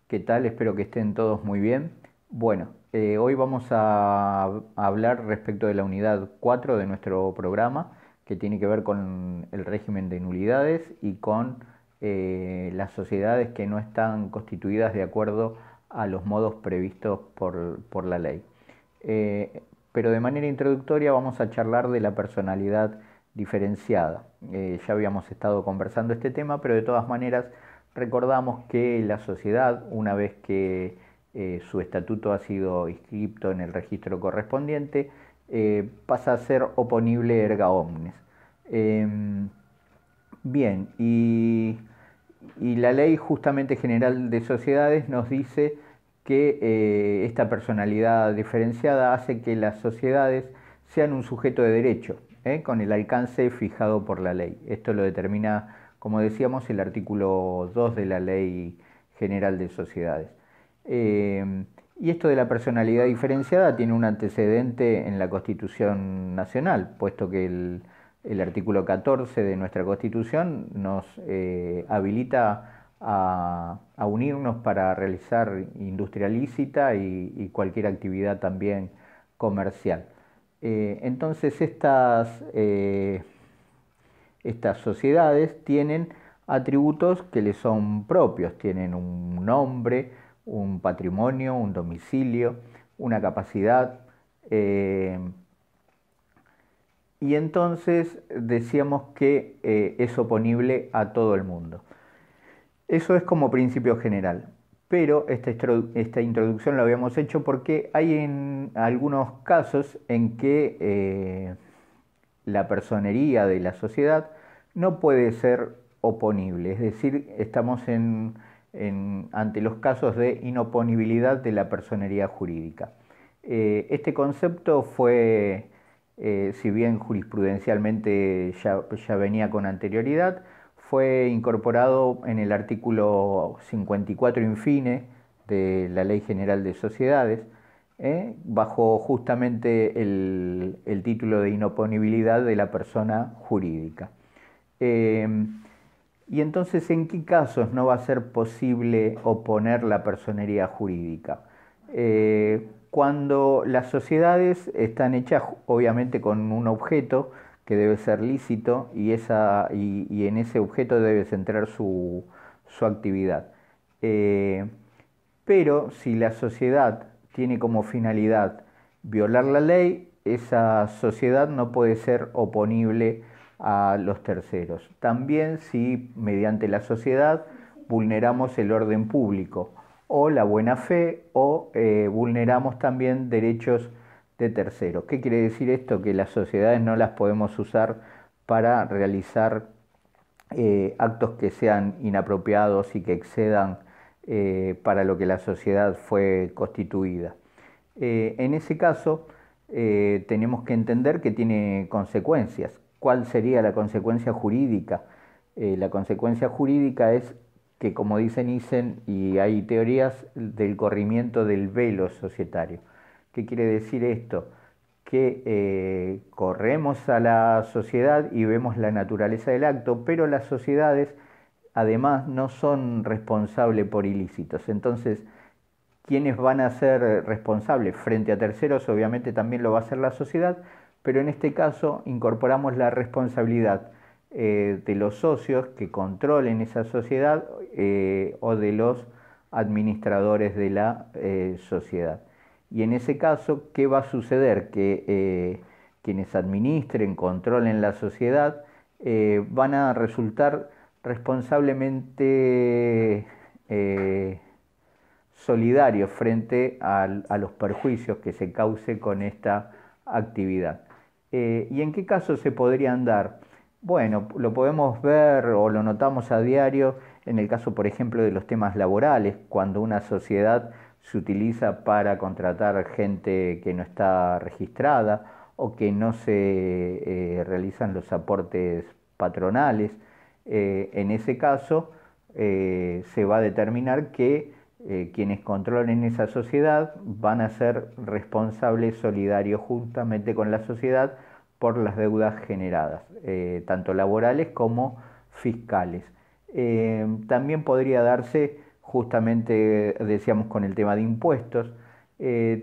¿Qué tal? Espero que estén todos muy bien. Bueno, hoy vamos a hablar respecto de la unidad 4 de nuestro programa, que tiene que ver con el régimen de nulidades y con las sociedades que no están constituidas de acuerdo a los modos previstos por la ley. Pero de manera introductoria vamos a charlar de la personalidad diferenciada. Ya habíamos estado conversando este tema, pero de todas maneras recordamos que la sociedad, una vez que su estatuto ha sido inscrito en el registro correspondiente, pasa a ser oponible erga omnes. Eh, Bien, y la ley justamente general de sociedades nos dice que esta personalidad diferenciada hace que las sociedades sean un sujeto de derecho, con el alcance fijado por la ley. Esto lo determina, como decíamos, el artículo 2 de la Ley General de Sociedades. Y esto de la personalidad diferenciada tiene un antecedente en la Constitución Nacional, puesto que el artículo 14 de nuestra Constitución nos habilita a unirnos para realizar industria lícita y cualquier actividad también comercial. Entonces estas sociedades tienen atributos que les son propios, tienen un nombre, un patrimonio, un domicilio, una capacidad, y entonces decíamos que es oponible a todo el mundo. Eso es como principio general, pero esta introducción la habíamos hecho porque hay en algunos casos en que la personería de la sociedad no puede ser oponible, es decir, estamos ante los casos de inoponibilidad de la personería jurídica. Este concepto fue, si bien jurisprudencialmente ya venía con anterioridad, fue incorporado en el artículo 54 infine de la Ley General de Sociedades, bajo justamente el título de inoponibilidad de la persona jurídica. Eh, y entonces, ¿en qué casos no va a ser posible oponer la personería jurídica? Cuando las sociedades están hechas obviamente con un objeto que debe ser lícito y en ese objeto debe centrar su actividad. Eh, pero si la sociedad tiene como finalidad violar la ley, esa sociedad no puede ser oponible a los terceros. También si mediante la sociedad vulneramos el orden público o la buena fe o vulneramos también derechos de terceros. ¿Qué quiere decir esto? Que las sociedades no las podemos usar para realizar actos que sean inapropiados y que excedan para lo que la sociedad fue constituida. En ese caso, tenemos que entender que tiene consecuencias. ¿Cuál sería la consecuencia jurídica? La consecuencia jurídica es que, como dicen, y hay teorías del corrimiento del velo societario. ¿Qué quiere decir esto? Que corremos a la sociedad y vemos la naturaleza del acto, pero las sociedades además no son responsables por ilícitos. Entonces, ¿quiénes van a ser responsables? Frente a terceros, obviamente también lo va a hacer la sociedad, pero en este caso incorporamos la responsabilidad de los socios que controlen esa sociedad o de los administradores de la sociedad. Y en ese caso, ¿qué va a suceder? Que quienes administren, controlen la sociedad, van a resultar responsablemente solidarios frente a los perjuicios que se cause con esta actividad. ¿Y en qué casos se podrían dar? Bueno, lo podemos ver o lo notamos a diario en el caso, por ejemplo, de los temas laborales, cuando una sociedad se utiliza para contratar gente que no está registrada o que no se realizan los aportes patronales. En ese caso, se va a determinar que quienes controlen esa sociedad van a ser responsables solidarios justamente con la sociedad por las deudas generadas, tanto laborales como fiscales. También podría darse justamente decíamos con el tema de impuestos.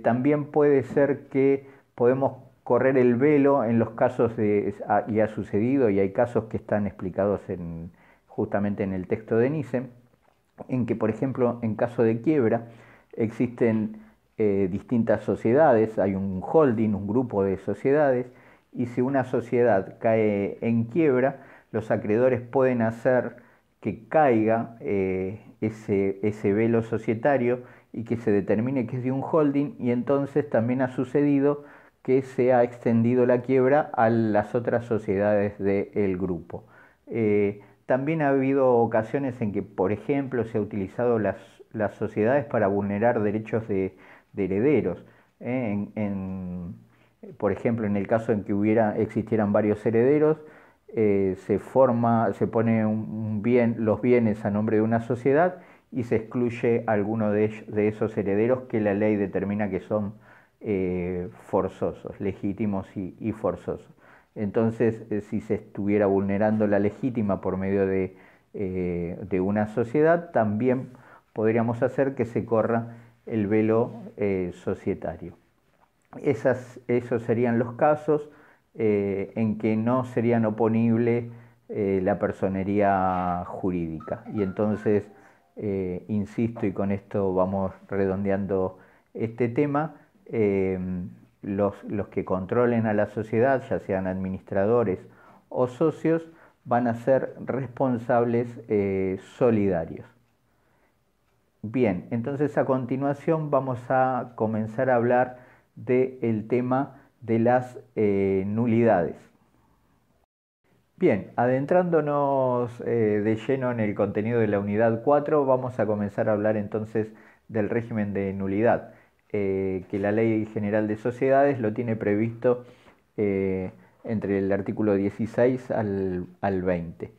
También puede ser que podemos correr el velo en los casos y ha sucedido, y hay casos que están explicados justamente en el texto de Nice, en que, por ejemplo, en caso de quiebra, existen distintas sociedades, hay un holding, un grupo de sociedades, y si una sociedad cae en quiebra, los acreedores pueden hacer que caiga ese velo societario y que se determine que es de un holding, y entonces también ha sucedido que se ha extendido la quiebra a las otras sociedades del grupo. También ha habido ocasiones en que, por ejemplo, se ha utilizado las sociedades para vulnerar derechos de herederos. Por ejemplo, en el caso en que existieran varios herederos, se pone los bienes a nombre de una sociedad y se excluye a alguno de esos herederos que la ley determina que son forzosos, legítimos y forzosos. Entonces, si se estuviera vulnerando la legítima por medio de una sociedad, también podríamos hacer que se corra el velo societario. Esos serían los casos en que no serían oponible la personería jurídica. Y entonces, insisto, y con esto vamos redondeando este tema, los que controlen a la sociedad, ya sean administradores o socios, van a ser responsables solidarios. Bien, entonces a continuación vamos a comenzar a hablar del tema de las nulidades. Bien, adentrándonos de lleno en el contenido de la unidad 4, vamos a comenzar a hablar entonces del régimen de nulidad, que la Ley General de Sociedades lo tiene previsto entre el artículo 16 al 20.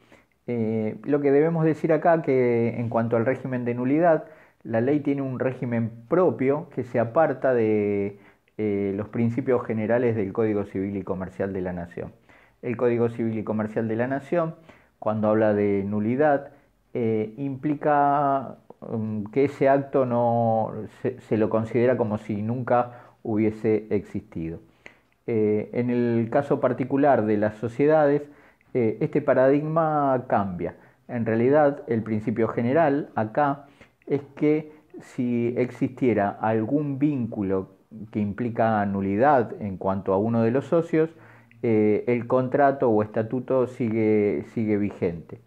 Lo que debemos decir acá que en cuanto al régimen de nulidad, la ley tiene un régimen propio que se aparta de los principios generales del Código Civil y Comercial de la Nación. El Código Civil y Comercial de la Nación, cuando habla de nulidad, implica que ese acto se lo considera como si nunca hubiese existido. En el caso particular de las sociedades, este paradigma cambia. En realidad, el principio general acá es que si existiera algún vínculo que implica nulidad en cuanto a uno de los socios, el contrato o estatuto sigue vigente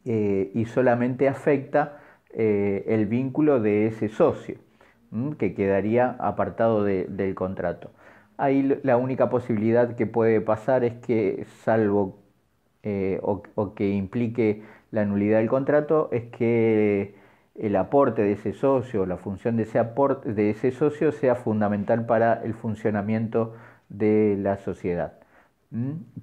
y solamente afecta el vínculo de ese socio, que quedaría apartado del contrato. Ahí la única posibilidad que puede pasar es que, salvo o que implique la nulidad del contrato, es que el aporte de ese socio, la función de ese socio sea fundamental para el funcionamiento de la sociedad.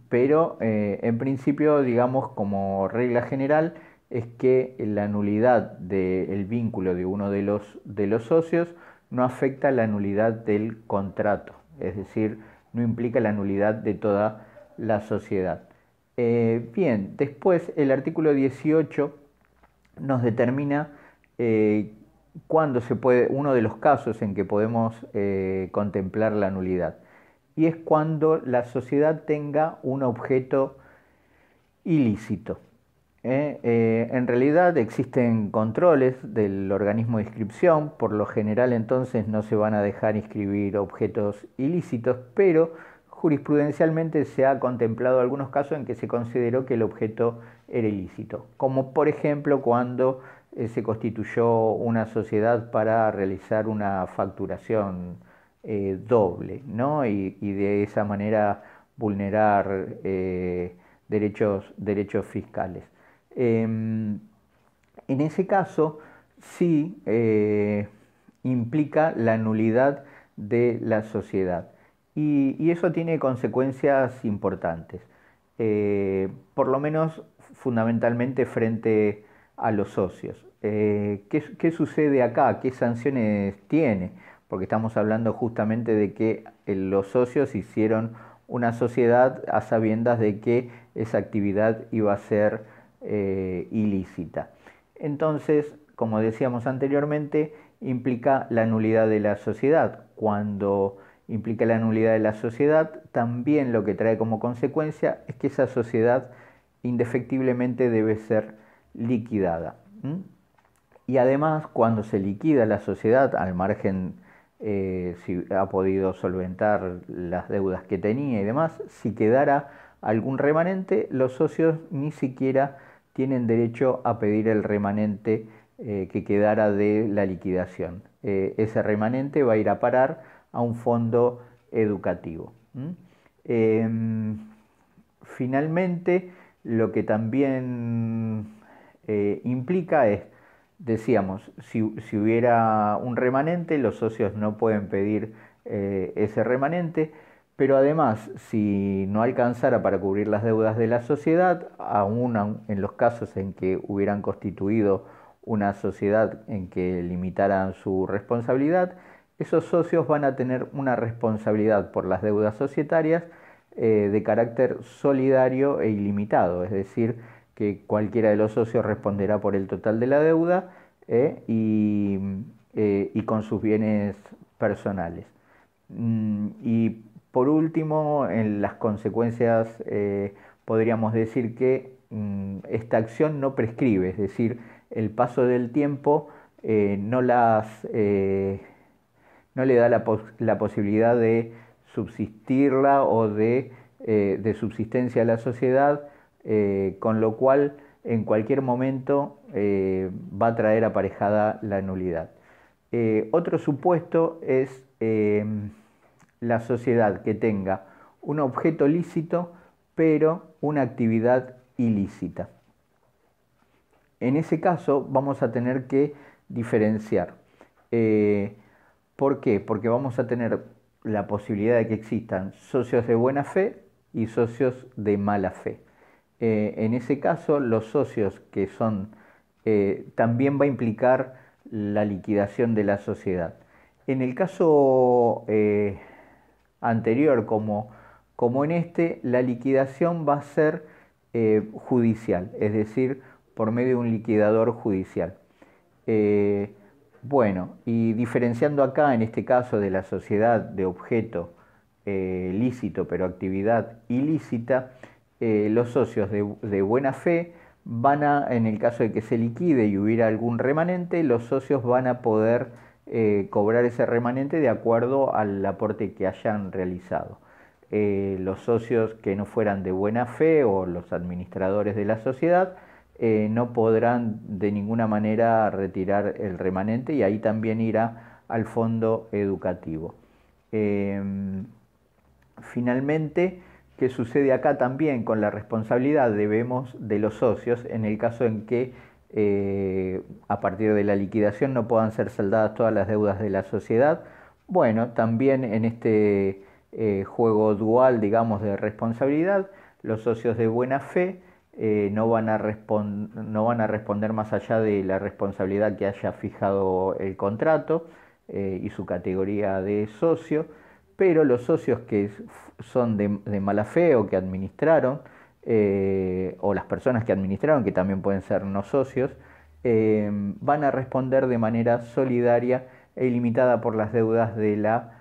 Pero en principio, digamos, como regla general, es que la nulidad del vínculo de uno de los socios no afecta la nulidad del contrato, es decir, no implica la nulidad de toda la sociedad. Bien, después el artículo 18 nos determina cuándo se puede, uno de los casos en que podemos contemplar la nulidad, y es cuando la sociedad tenga un objeto ilícito. En realidad existen controles del organismo de inscripción, por lo general entonces no se van a dejar inscribir objetos ilícitos, pero jurisprudencialmente se ha contemplado algunos casos en que se consideró que el objeto era ilícito, como por ejemplo cuando se constituyó una sociedad para realizar una facturación doble, ¿no? Y de esa manera vulnerar derechos fiscales. En ese caso, sí implica la nulidad de la sociedad. Y eso tiene consecuencias importantes, por lo menos fundamentalmente frente a los socios. ¿Qué sucede acá? ¿Qué sanciones tiene? Porque estamos hablando justamente de que los socios hicieron una sociedad a sabiendas de que esa actividad iba a ser ilícita. Entonces, como decíamos anteriormente, implica la nulidad de la sociedad. Cuando implica la nulidad de la sociedad, también lo que trae como consecuencia es que esa sociedad indefectiblemente debe ser liquidada. Y además, cuando se liquida la sociedad, al margen si ha podido solventar las deudas que tenía y demás, si quedara algún remanente, los socios ni siquiera tienen derecho a pedir el remanente que quedara de la liquidación. Ese remanente va a ir a parar a un fondo educativo. Finalmente, lo que también implica es, decíamos, si hubiera un remanente, los socios no pueden pedir ese remanente, pero además, si no alcanzara para cubrir las deudas de la sociedad, aún en los casos en que hubieran constituido una sociedad en que limitaran su responsabilidad, esos socios van a tener una responsabilidad por las deudas societarias de carácter solidario e ilimitado, es decir, que cualquiera de los socios responderá por el total de la deuda y con sus bienes personales. Y por último, en las consecuencias podríamos decir que esta acción no prescribe, es decir, el paso del tiempo no le da la posibilidad de subsistirla o de subsistencia a la sociedad, con lo cual en cualquier momento va a traer aparejada la nulidad. Otro supuesto es la sociedad que tenga un objeto lícito pero una actividad ilícita. En ese caso vamos a tener que diferenciar. ¿Por qué? Porque vamos a tener la posibilidad de que existan socios de buena fe y socios de mala fe. En ese caso, los socios que son, también va a implicar la liquidación de la sociedad. En el caso anterior, como en este, la liquidación va a ser judicial, es decir, por medio de un liquidador judicial. Bueno, y diferenciando acá, en este caso, de la sociedad de objeto lícito pero actividad ilícita, los socios de buena fe van a, en el caso de que se liquide y hubiera algún remanente, los socios van a poder cobrar ese remanente de acuerdo al aporte que hayan realizado. Los socios que no fueran de buena fe o los administradores de la sociedad no podrán de ninguna manera retirar el remanente y ahí también irá al fondo educativo. Finalmente, ¿qué sucede acá también con la responsabilidad de los socios en el caso en que a partir de la liquidación no puedan ser saldadas todas las deudas de la sociedad? Bueno, también en este juego dual, digamos, de responsabilidad, los socios de buena fe no van a responder más allá de la responsabilidad que haya fijado el contrato y su categoría de socio, pero los socios que son de mala fe o que administraron, o las personas que administraron, que también pueden ser no socios, van a responder de manera solidaria e ilimitada por las deudas de la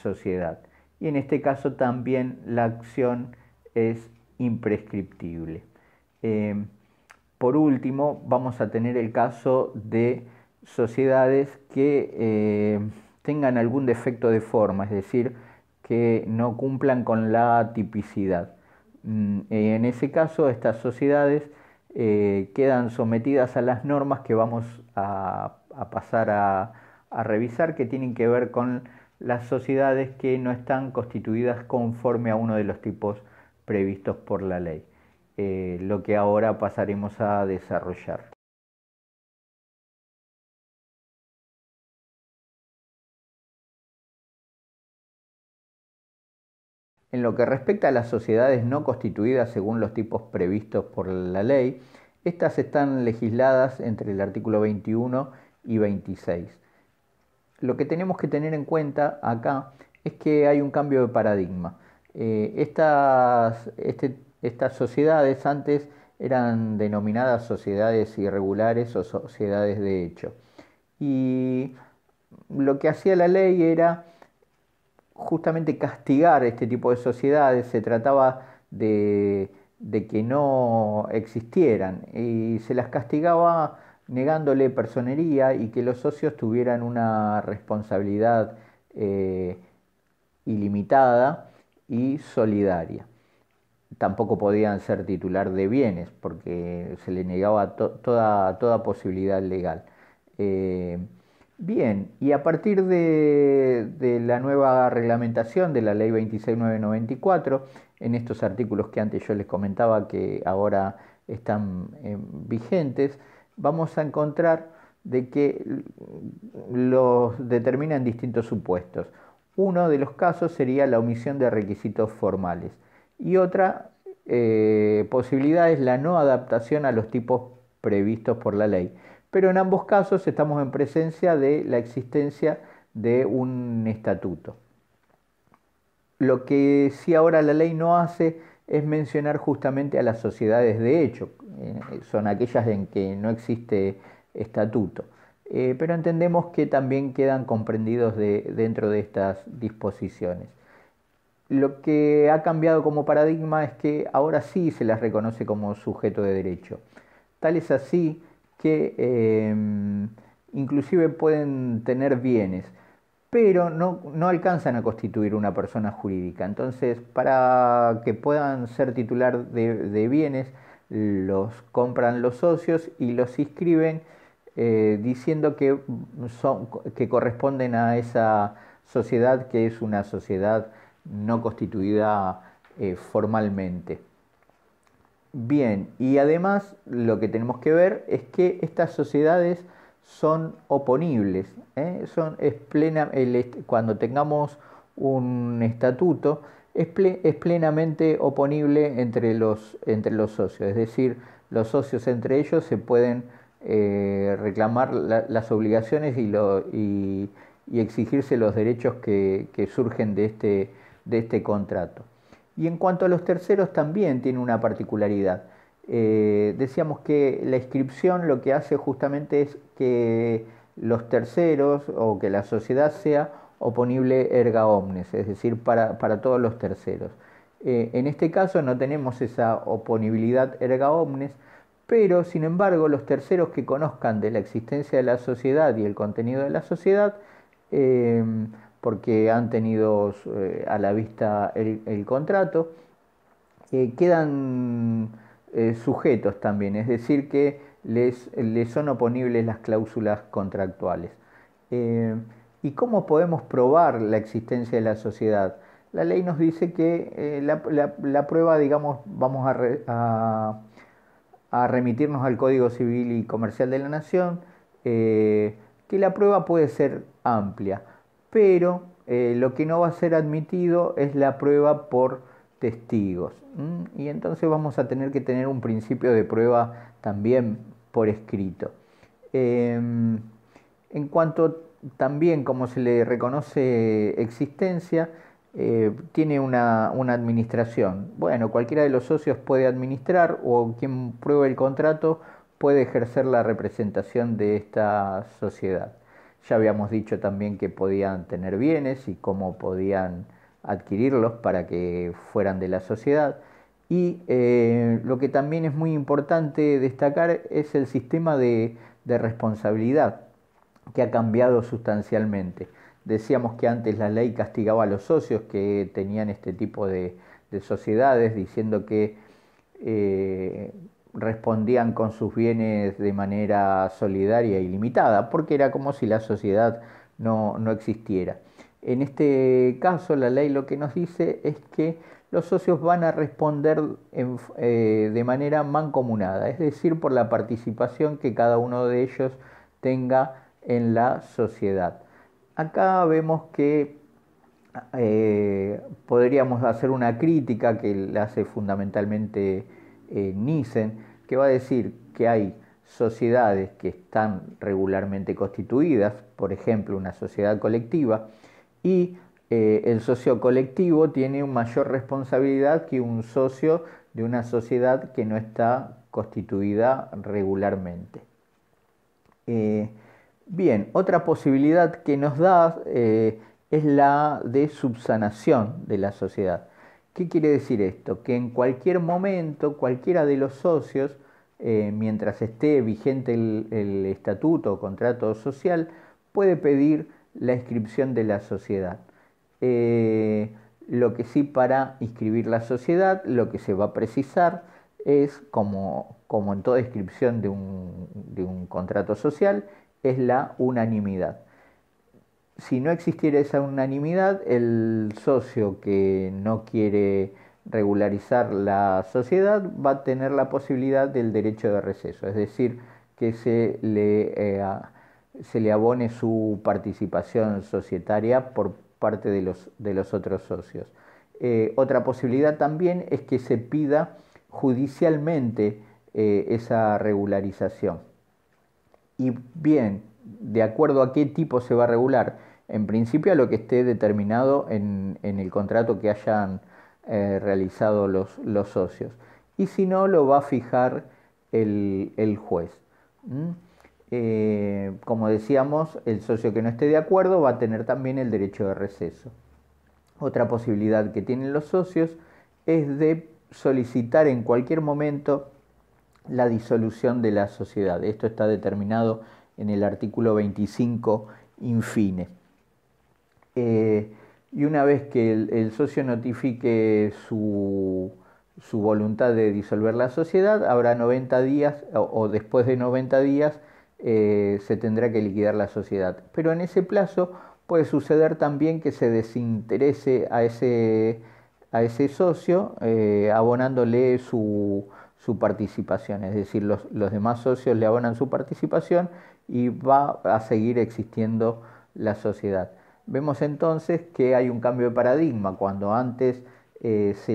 sociedad. Y en este caso también la acción es imprescriptible. Por último, vamos a tener el caso de sociedades que tengan algún defecto de forma, es decir, que no cumplan con la tipicidad. En ese caso, estas sociedades quedan sometidas a las normas que vamos a pasar a revisar, que tienen que ver con las sociedades que no están constituidas conforme a uno de los tipos previstos por la ley, lo que ahora pasaremos a desarrollar. En lo que respecta a las sociedades no constituidas según los tipos previstos por la ley, estas están legisladas entre el artículo 21 y 26. Lo que tenemos que tener en cuenta acá es que hay un cambio de paradigma. Estas sociedades antes eran denominadas sociedades irregulares o sociedades de hecho. Y lo que hacía la ley era justamente castigar este tipo de sociedades. Se trataba de que no existieran y se las castigaba negándole personería y que los socios tuvieran una responsabilidad eh, ilimitada y solidaria. Tampoco podían ser titular de bienes porque se le negaba toda posibilidad legal. Eh, Bien, y a partir de la nueva reglamentación de la Ley 26994, en estos artículos que antes yo les comentaba que ahora están vigentes, vamos a encontrar de que los determinan distintos supuestos. Uno de los casos sería la omisión de requisitos formales y otra posibilidad es la no adaptación a los tipos previstos por la ley. Pero en ambos casos estamos en presencia de la existencia de un estatuto. Lo que sí ahora la ley no hace es mencionar justamente a las sociedades de hecho, son aquellas en que no existe estatuto. Pero entendemos que también quedan comprendidos dentro de estas disposiciones. Lo que ha cambiado como paradigma es que ahora sí se las reconoce como sujeto de derecho. Tal es así que inclusive pueden tener bienes, pero no alcanzan a constituir una persona jurídica. Entonces, para que puedan ser titular de bienes, los compran los socios y los inscriben diciendo que corresponden a esa sociedad que es una sociedad no constituida formalmente. Bien, y además lo que tenemos que ver es que estas sociedades son oponibles, ¿eh? Cuando tengamos un estatuto es plenamente oponible entre los socios, es decir, los socios entre ellos se pueden reclamar las obligaciones y exigirse los derechos que surgen de este contrato. Y en cuanto a los terceros también tiene una particularidad. Decíamos que la inscripción lo que hace justamente es que los terceros o que la sociedad sea oponible erga omnes, es decir, para todos los terceros. En este caso no tenemos esa oponibilidad erga omnes, pero sin embargo los terceros que conozcan de la existencia de la sociedad y el contenido de la sociedad, eh, porque han tenido a la vista el contrato, quedan sujetos también, es decir, que les son oponibles las cláusulas contractuales. Eh, ¿Y cómo podemos probar la existencia de la sociedad? La ley nos dice que la prueba, digamos, vamos a remitirnos al Código Civil y Comercial de la Nación, que la prueba puede ser amplia, pero lo que no va a ser admitido es la prueba por testigos. Y entonces vamos a tener que tener un principio de prueba también por escrito. En cuanto también como se le reconoce existencia, tiene una administración. Bueno, cualquiera de los socios puede administrar o quien pruebe el contrato puede ejercer la representación de esta sociedad. Ya habíamos dicho también que podían tener bienes y cómo podían adquirirlos para que fueran de la sociedad. Y lo que también es muy importante destacar es el sistema de responsabilidad que ha cambiado sustancialmente. Decíamos que antes la ley castigaba a los socios que tenían este tipo de sociedades, diciendo que respondían con sus bienes de manera solidaria y limitada, porque era como si la sociedad no existiera. En este caso, la ley lo que nos dice es que los socios van a responder de manera mancomunada, es decir, por la participación que cada uno de ellos tenga en la sociedad. Acá vemos que podríamos hacer una crítica que la hace fundamentalmente Nissen, que va a decir que hay sociedades que están regularmente constituidas, por ejemplo una sociedad colectiva, y el socio colectivo tiene una mayor responsabilidad que un socio de una sociedad que no está constituida regularmente. Bien, otra posibilidad que nos da es la de subsanación de la sociedad. ¿Qué quiere decir esto? Que en cualquier momento, cualquiera de los socios, mientras esté vigente el estatuto o contrato social, puede pedir la inscripción de la sociedad. Lo que sí, para inscribir la sociedad, lo que se va a precisar es, como en toda inscripción de un contrato social, es la unanimidad. Si no existiera esa unanimidad, el socio que no quiere regularizar la sociedad va a tener la posibilidad del derecho de receso, es decir, que se le abone su participación societaria por parte de los otros socios. Otra posibilidad también es que se pida judicialmente esa regularización. Y bien, ¿de acuerdo a qué tipo se va a regular? En principio a lo que esté determinado en el contrato que hayan realizado los socios. Y si no, lo va a fijar el juez. ¿Mm? Como decíamos, el socio que no esté de acuerdo va a tener también el derecho de receso. Otra posibilidad que tienen los socios es de solicitar en cualquier momento la disolución de la sociedad. Esto está determinado en el artículo 25 infine. Y una vez que el socio notifique su voluntad de disolver la sociedad, habrá 90 días o después de 90 días se tendrá que liquidar la sociedad. Pero en ese plazo puede suceder también que se desinterese a ese socio abonándole su participación, es decir, los demás socios le abonan su participación y va a seguir existiendo la sociedad. Vemos entonces que hay un cambio de paradigma. Cuando antes se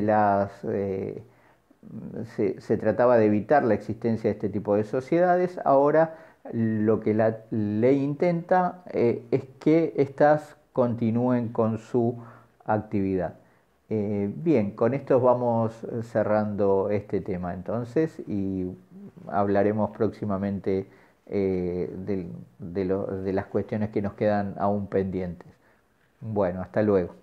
trataba de evitar la existencia de este tipo de sociedades, ahora lo que la ley intenta es que éstas continúen con su actividad. Bien, con esto vamos cerrando este tema entonces y hablaremos próximamente de las cuestiones que nos quedan aún pendientes. Bueno, hasta luego.